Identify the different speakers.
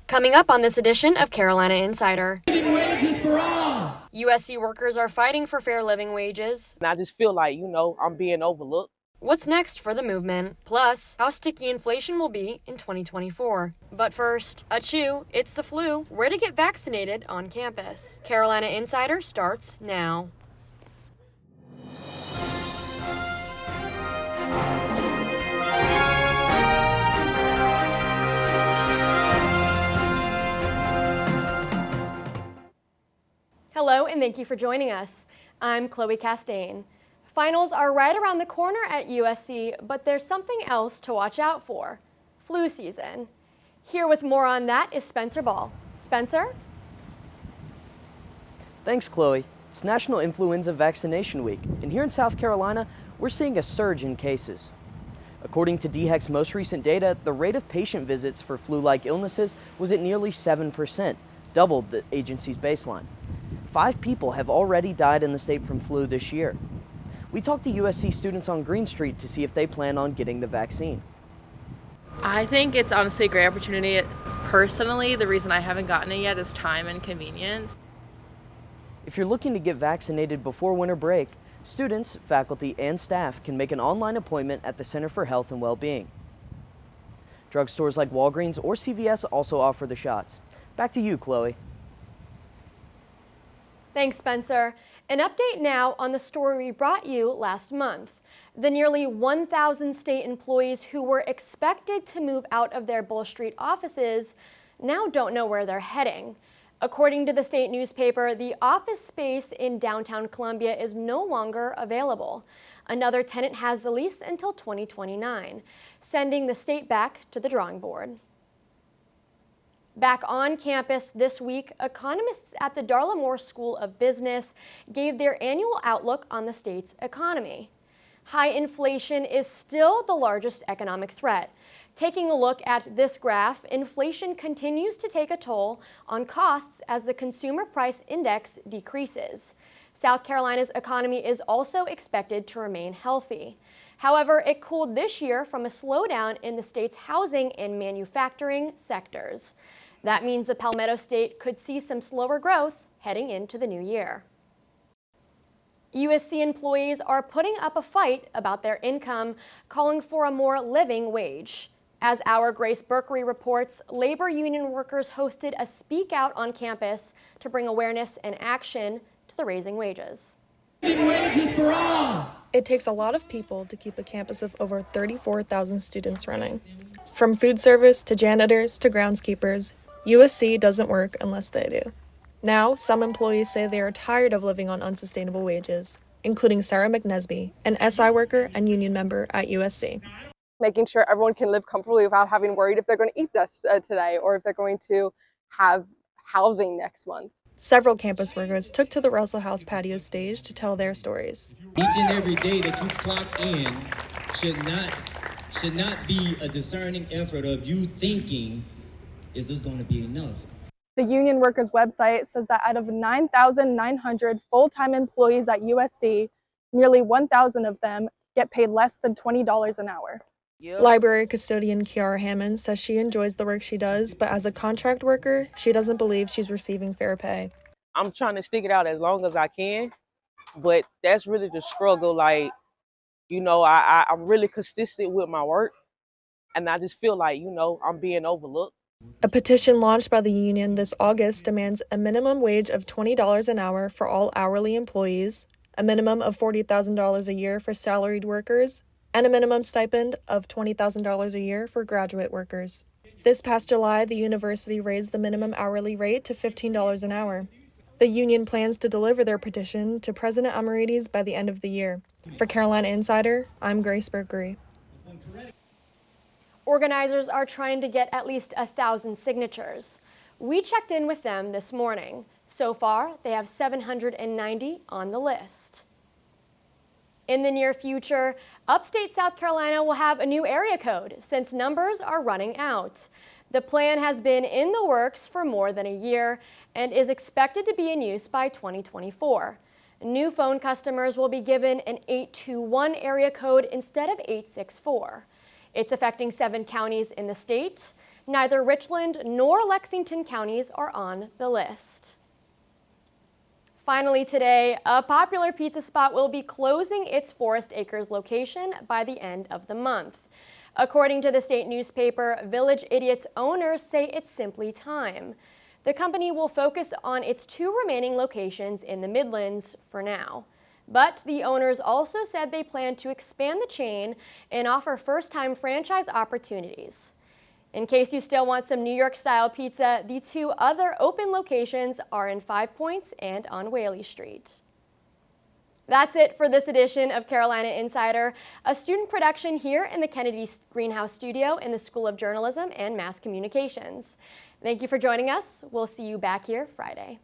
Speaker 1: Coming up on this edition of Carolina Insider.
Speaker 2: Living wages for all.
Speaker 1: USC workers are fighting for fair living wages.
Speaker 3: And I just feel like, I'm being overlooked.
Speaker 1: What's next for the movement? Plus, how sticky inflation will be in 2024. But first, achoo, it's the flu. Where to get vaccinated on campus. Carolina Insider starts now. Hello, and thank you for joining us. I'm Chloe Castain. Finals are right around the corner at USC, but there's something else to watch out for: flu season. Here with more on that is Spencer Ball. Spencer?
Speaker 4: Thanks, Chloe. It's National Influenza Vaccination Week, and here in South Carolina, we're seeing a surge in cases. According to DHEC's most recent data, the rate of patient visits for flu-like illnesses was at nearly 7%, doubled the agency's baseline. 5 people have already died in the state from flu this year. We talked to USC students on Green Street to see if they plan on getting the vaccine.
Speaker 5: I think it's honestly a great opportunity. Personally, the reason I haven't gotten it yet is time and convenience.
Speaker 4: If you're looking to get vaccinated before winter break, students, faculty, and staff can make an online appointment at the Center for Health and Well-Being. Drugstores like Walgreens or CVS also offer the shots. Back to you, Chloe.
Speaker 1: Thanks, Spencer. An update now on the story we brought you last month. The nearly 1,000 state employees who were expected to move out of their Bull Street offices now don't know where they're heading. According to the state newspaper, the office space in downtown Columbia is no longer available. Another tenant has the lease until 2029, sending the state back to the drawing board. Back on campus this week, economists at the Darla Moore School of Business gave their annual outlook on the state's economy. High inflation is still the largest economic threat. Taking a look at this graph, inflation continues to take a toll on costs as the Consumer Price Index decreases. South Carolina's economy is also expected to remain healthy. However, it cooled this year from a slowdown in the state's housing and manufacturing sectors. That means the Palmetto State could see some slower growth heading into the new year. USC employees are putting up a fight about their income, calling for a more living wage. As our Grace Berkery reports, labor union workers hosted a speak out on campus to bring awareness and action to the raising wages.
Speaker 2: Living wages for all.
Speaker 6: It takes a lot of people to keep a campus of over 34,000 students running. From food service to janitors to groundskeepers, USC doesn't work unless they do. Now, some employees say they are tired of living on unsustainable wages, including Sarah McNesby, an SI worker and union member at USC.
Speaker 7: Making sure everyone can live comfortably without having worried if they're going to eat this today or if they're going to have housing next month.
Speaker 6: Several campus workers took to the Russell House patio stage to tell their stories.
Speaker 2: Each and every day that you clock in should not be a discerning effort of you thinking, is this going to be enough?
Speaker 8: The union workers website says that out of 9,900 full-time employees at USC, nearly 1,000 of them get paid less than $20 an hour.
Speaker 6: Library custodian Kiara Hammond says she enjoys the work she does, but as a contract worker, she doesn't believe she's receiving fair pay.
Speaker 3: I'm trying to stick it out as long as I can, but that's really the struggle. I'm really consistent with my work, and I just feel like, I'm being overlooked.
Speaker 6: A petition launched by the union this August demands a minimum wage of $20 an hour for all hourly employees, a minimum of $40,000 a year for salaried workers, and a minimum stipend of $20,000 a year for graduate workers. This past July, the university raised the minimum hourly rate to $15 an hour. The union plans to deliver their petition to President Amarides by the end of the year. For Carolina Insider, I'm Grace Berkery.
Speaker 1: Organizers are trying to get at least 1,000 signatures. We checked in with them this morning. So far, they have 790 on the list. In the near future, upstate South Carolina will have a new area code since numbers are running out. The plan has been in the works for more than a year and is expected to be in use by 2024. New phone customers will be given an 821 area code instead of 864. It's affecting 7 counties in the state. Neither Richland nor Lexington counties are on the list. Finally today, a popular pizza spot will be closing its Forest Acres location by the end of the month. According to the state newspaper, Village Idiot's owners say it's simply time. The company will focus on its 2 remaining locations in the Midlands for now. But the owners also said they plan to expand the chain and offer first-time franchise opportunities. In case you still want some New York-style pizza, the 2 other open locations are in 5 Points and on Whaley Street. That's it for this edition of Carolina Insider, a student production here in the Kennedy Greenhouse Studio in the School of Journalism and Mass Communications. Thank you for joining us. We'll see you back here Friday.